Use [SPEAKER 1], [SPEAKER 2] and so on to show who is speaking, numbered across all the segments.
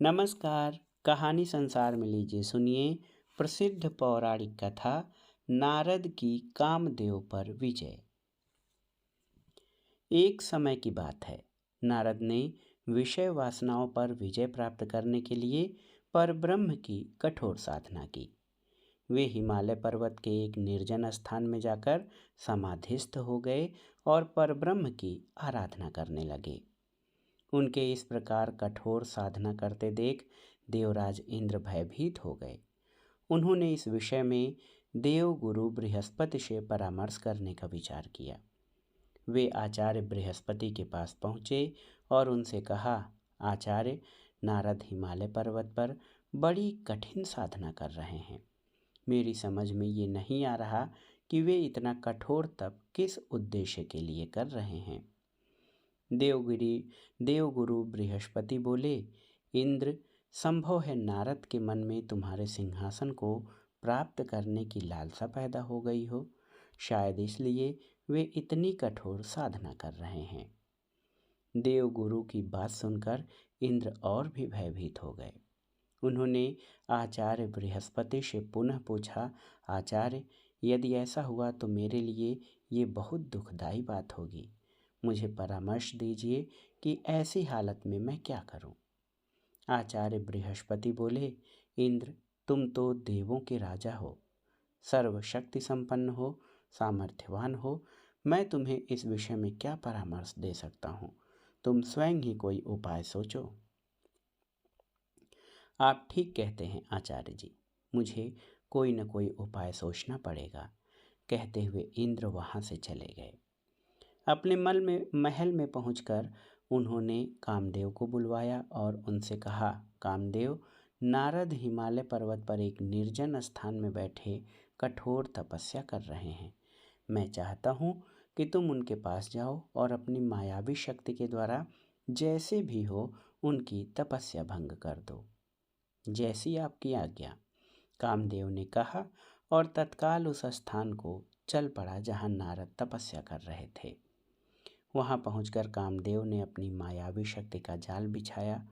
[SPEAKER 1] नमस्कार। कहानी संसार में लीजिए सुनिए प्रसिद्ध पौराणिक कथा नारद की कामदेव पर विजय। एक समय की बात है, नारद ने विषय वासनाओं पर विजय प्राप्त करने के लिए परब्रह्म की कठोर साधना की। वे हिमालय पर्वत के एक निर्जन स्थान में जाकर समाधिस्थ हो गए और परब्रह्म की आराधना करने लगे। उनके इस प्रकार कठोर साधना करते देख देवराज इंद्र भयभीत हो गए। उन्होंने इस विषय में देव गुरु बृहस्पति से परामर्श करने का विचार किया। वे आचार्य बृहस्पति के पास पहुँचे और उनसे कहा, आचार्य, नारद हिमालय पर्वत पर बड़ी कठिन साधना कर रहे हैं। मेरी समझ में ये नहीं आ रहा कि वे इतना कठोर तप किस उद्देश्य के लिए कर रहे हैं। देवगुरु बृहस्पति बोले, इंद्र, संभव है नारद के मन में तुम्हारे सिंहासन को प्राप्त करने की लालसा पैदा हो गई हो। शायद इसलिए वे इतनी कठोर साधना कर रहे हैं। देवगुरु की बात सुनकर इंद्र और भी भयभीत हो गए। उन्होंने आचार्य बृहस्पति से पुनः पूछा, आचार्य, यदि ऐसा हुआ तो मेरे लिए ये बहुत दुखदाई बात होगी। मुझे परामर्श दीजिए कि ऐसी हालत में मैं क्या करूं। आचार्य बृहस्पति बोले, इंद्र, तुम तो देवों के राजा हो, सर्वशक्ति संपन्न हो, सामर्थ्यवान हो। मैं तुम्हें इस विषय में क्या परामर्श दे सकता हूँ। तुम स्वयं ही कोई उपाय सोचो। आप ठीक कहते हैं आचार्य जी, मुझे कोई न कोई उपाय सोचना पड़ेगा, कहते हुए इंद्र वहाँ से चले गए। अपने महल में पहुंचकर उन्होंने कामदेव को बुलवाया और उनसे कहा, कामदेव, नारद हिमालय पर्वत पर एक निर्जन स्थान में बैठे कठोर तपस्या कर रहे हैं। मैं चाहता हूँ कि तुम उनके पास जाओ और अपनी मायावी शक्ति के द्वारा जैसे भी हो उनकी तपस्या भंग कर दो। जैसी आपकी आज्ञा, कामदेव ने कहा और तत्काल उस स्थान को चल पड़ा जहाँ नारद तपस्या कर रहे थे। वहां पहुंचकर कामदेव ने अपनी मायावी शक्ति का जाल बिछाया।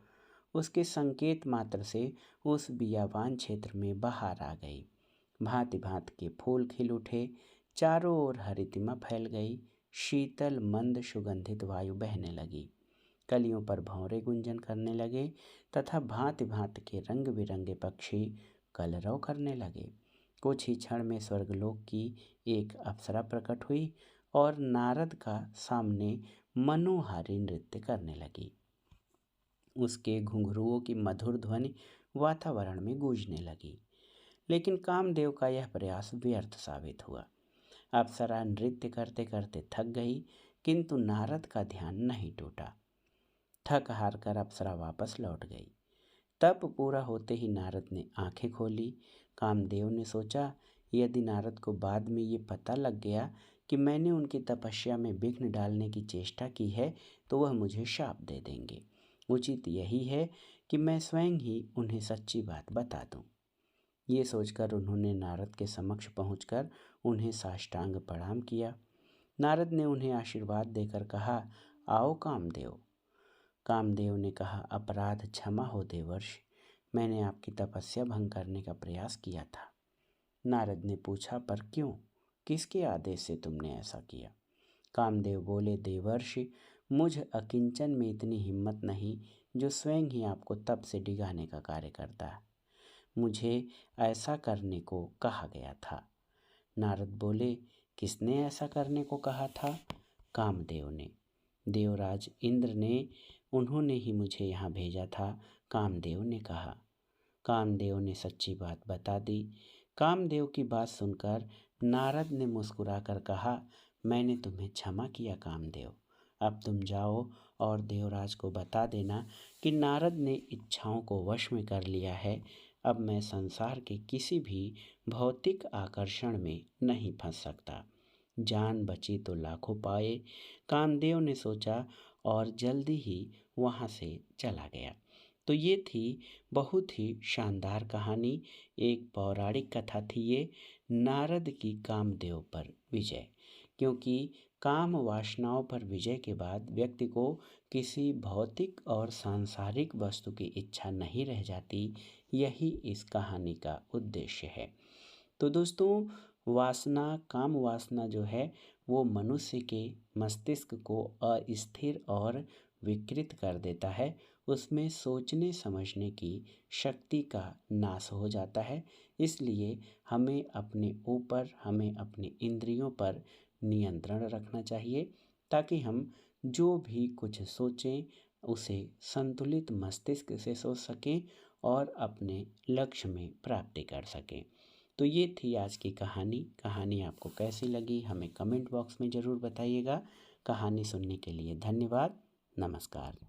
[SPEAKER 1] उसके संकेत मात्र से उस बियाबान क्षेत्र में बहार आ गई। भांति भांति के फूल खिल उठे, चारों ओर हरितिमा फैल गई, शीतल मंद सुगंधित वायु बहने लगी, कलियों पर भंवरे गुंजन करने लगे तथा भांति भांति के रंग बिरंगे पक्षी कलरव करने लगे। कुछ ही क्षण में स्वर्गलोक की एक अप्सरा प्रकट हुई और नारद का सामने मनोहारी नृत्य करने लगी। उसके घुंघरुओं की मधुर ध्वनि वातावरण में गूंजने लगी, लेकिन कामदेव का यह प्रयास व्यर्थ साबित हुआ। अप्सरा नृत्य करते करते थक गई, किंतु नारद का ध्यान नहीं टूटा। थक हार कर अप्सरा वापस लौट गई। तप पूरा होते ही नारद ने आंखें खोली। कामदेव ने सोचा, यदि नारद को बाद में ये पता लग गया कि मैंने उनकी तपस्या में विघ्न डालने की चेष्टा की है तो वह मुझे शाप दे देंगे। उचित यही है कि मैं स्वयं ही उन्हें सच्ची बात बता दूं। ये सोचकर उन्होंने नारद के समक्ष पहुंचकर उन्हें साष्टांग प्रणाम किया। नारद ने उन्हें आशीर्वाद देकर कहा, आओ कामदेव। कामदेव ने कहा, अपराध क्षमा हो देवर्ष, मैंने आपकी तपस्या भंग करने का प्रयास किया था। नारद ने पूछा, पर क्यों, किसके आदेश से तुमने ऐसा किया। कामदेव बोले, देवर्षि, मुझ अकिंचन में इतनी हिम्मत नहीं जो स्वयं ही आपको तप से डिगाने का कार्य करता है। मुझे ऐसा करने को कहा गया था। नारद बोले, किसने ऐसा करने को कहा था। कामदेव ने। देवराज इंद्र ने, उन्होंने ही मुझे यहाँ भेजा था, कामदेव ने कहा। कामदेव ने सच्ची बात बता दी। कामदेव की बात सुनकर नारद ने मुस्कुराकर कहा, मैंने तुम्हें क्षमा किया कामदेव। अब तुम जाओ और देवराज को बता देना कि नारद ने इच्छाओं को वश में कर लिया है। अब मैं संसार के किसी भी भौतिक आकर्षण में नहीं फंस सकता। जान बची तो लाखों पाए, कामदेव ने सोचा और जल्दी ही वहाँ से चला गया। तो ये थी बहुत ही शानदार कहानी, एक पौराणिक कथा थी ये, नारद की कामदेव पर विजय। क्योंकि काम वासनाओं पर विजय के बाद व्यक्ति को किसी भौतिक और सांसारिक वस्तु की इच्छा नहीं रह जाती। यही इस कहानी का उद्देश्य है। तो दोस्तों, काम वासना जो है वो मनुष्य के मस्तिष्क को अस्थिर और विकृत कर देता है। उसमें सोचने समझने की शक्ति का नाश हो जाता है। इसलिए हमें अपने इंद्रियों पर नियंत्रण रखना चाहिए, ताकि हम जो भी कुछ सोचें उसे संतुलित मस्तिष्क से सोच सकें और अपने लक्ष्य में प्राप्ति कर सकें। तो ये थी आज की कहानी आपको कैसी लगी हमें कमेंट बॉक्स में ज़रूर बताइएगा। कहानी सुनने के लिए धन्यवाद। नमस्कार।